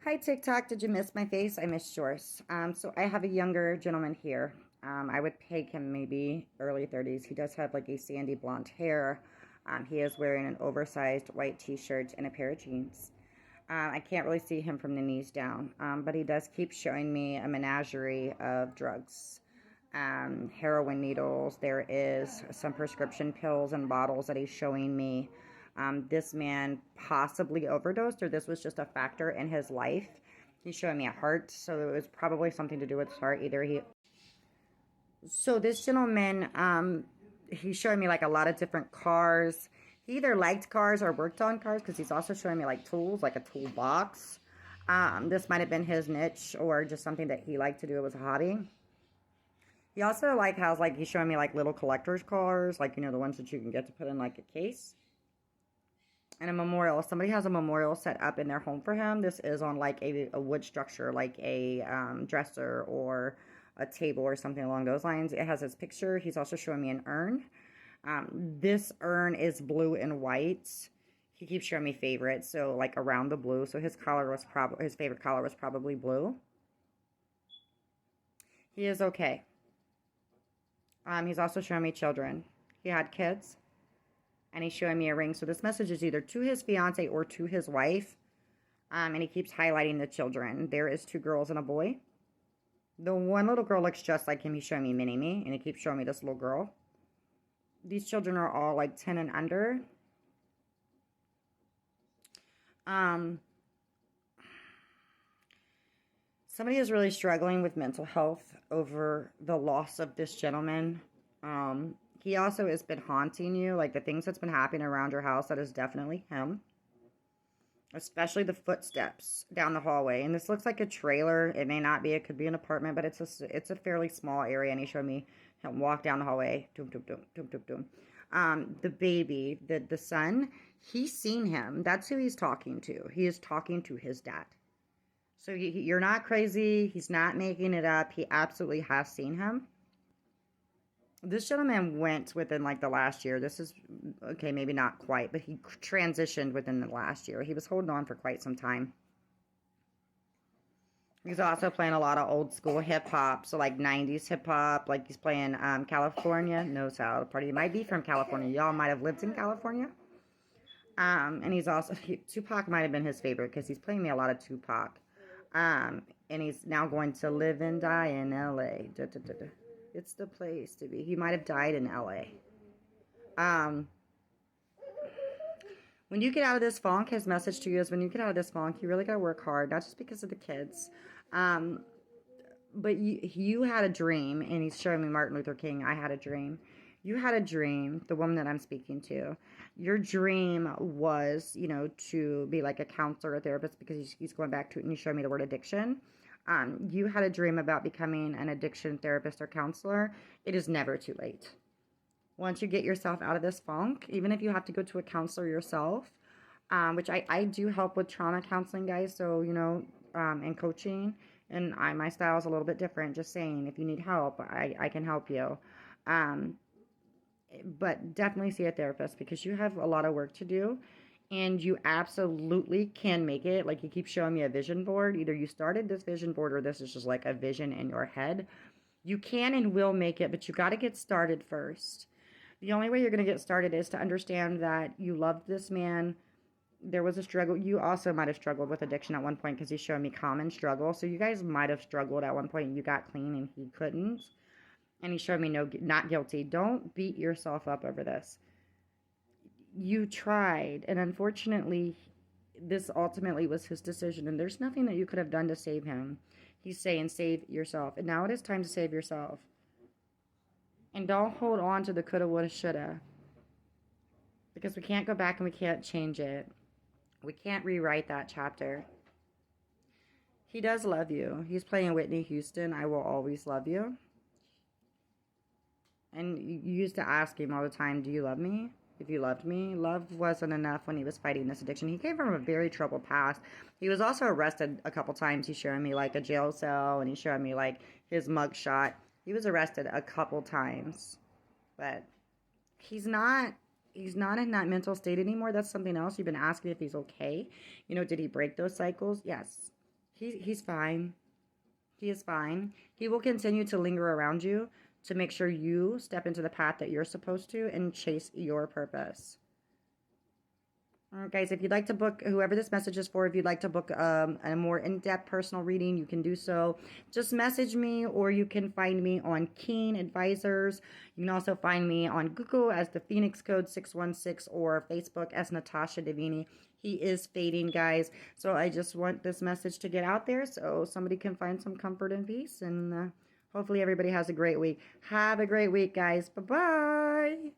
Hi TikTok, did you miss my face? I missed yours. So I have a younger gentleman here. I would peg him maybe early 30s. He does have like a sandy blonde hair. He is wearing an oversized white t-shirt and a pair of jeans. I can't really see him from the knees down, but he does keep showing me a menagerie of drugs. Heroin needles. There is some prescription pills and bottles that he's showing me. This man possibly overdosed, or this was just a factor in his life. He's showing me a heart, so it was probably something to do with his heart. So this gentleman, he's showing me like a lot of different cars. He either liked cars or worked on cars, because he's also showing me like tools, like a toolbox. This might have been his niche or just something that he liked to do. It was a hobby. He also has like he's showing me like little collector's cars, like the ones that you can get to put in like a case. And a memorial. Somebody has a memorial set up in their home for him. This is on like a wood structure, like a dresser or a table or something along those lines. It has his picture. He's also showing me an urn. This urn is blue and white. He keeps showing me favorites, so like around the blue. So his favorite color was probably blue. He is okay. He's also showing me children. He had kids. And he's showing me a ring. So this message is either to his fiance or to his wife. And he keeps highlighting the children. There is 2 girls and a boy. The one little girl looks just like him. He's showing me mini-me. And he keeps showing me this little girl. These children are all like 10 and under. Somebody is really struggling with mental health over the loss of this gentleman. He also has been haunting you, like the things that's been happening around your house. That is definitely him, especially the footsteps down the hallway. And this looks like a trailer. It may not be. It could be an apartment, but it's a fairly small area. And he showed me him walk down the hallway. Doom, doom, doom, doom, doom, doom. The baby, the son, he's seen him. That's who he's talking to. He is talking to his dad. So you're not crazy. He's not making it up. He absolutely has seen him. This gentleman went within like the last year. This is, okay, maybe not quite, but he transitioned within the last year. He was holding on for quite some time. He's also playing a lot of old school hip hop, so like 90s hip hop. Like he's playing California, No Salad Party. He might be from California. Y'all might have lived in California. And he's also, Tupac might have been his favorite because he's playing me a lot of Tupac. And he's now going to live and die in LA. Da, da, da, da. It's the place to be. He might have died in LA. When you get out of this funk, his message to you is when you get out of this funk, you really got to work hard, not just because of the kids. But you had a dream, and he's showing me Martin Luther King. I had a dream. You had a dream, the woman that I'm speaking to. Your dream was, to be like a counselor or therapist, because he's going back to it, and you showed me the word addiction. You had a dream about becoming an addiction therapist or counselor. It is never too late. Once you get yourself out of this funk, even if you have to go to a counselor yourself, which I do help with trauma counseling, guys, so, and coaching, and my style is a little bit different, just saying, if you need help, I can help you. But definitely see a therapist, because you have a lot of work to do. And you absolutely can make it. Like, you keep showing me a vision board. Either you started this vision board, or this is just like a vision in your head. You can and will make it, but you got to get started first. The only way you're going to get started is to understand that you loved this man. There was a struggle. You also might have struggled with addiction at one point, because he's showing me common struggle. So you guys might have struggled at one point and you got clean and he couldn't. And he showed me not guilty. Don't beat yourself up over this. You tried, and unfortunately, this ultimately was his decision, and there's nothing that you could have done to save him. He's saying, save yourself. And now it is time to save yourself. And don't hold on to the coulda, woulda, shoulda. Because we can't go back and we can't change it. We can't rewrite that chapter. He does love you. He's playing Whitney Houston, I Will Always Love You. And you used to ask him all the time, do you love me? If you loved me. Love wasn't enough when he was fighting this addiction. He came from a very troubled past. He was also arrested a couple times. He's showing me like a jail cell, and he's showing me like his mugshot. He was arrested a couple times. But he's not in that mental state anymore. That's something else. You've been asking if he's okay. Did he break those cycles? Yes. He's fine. He is fine. He will continue to linger around you to make sure you step into the path that you're supposed to and chase your purpose. All right, guys, if you'd like to book, whoever this message is for, if you'd like to book a more in-depth personal reading, you can do so. Just message me, or you can find me on Keen Advisors. You can also find me on Google as the Phoenix Code 616 or Facebook as Natasha Davini. He is fading, guys. So I just want this message to get out there so somebody can find some comfort and peace. And hopefully everybody has a great week. Have a great week, guys. Bye-bye.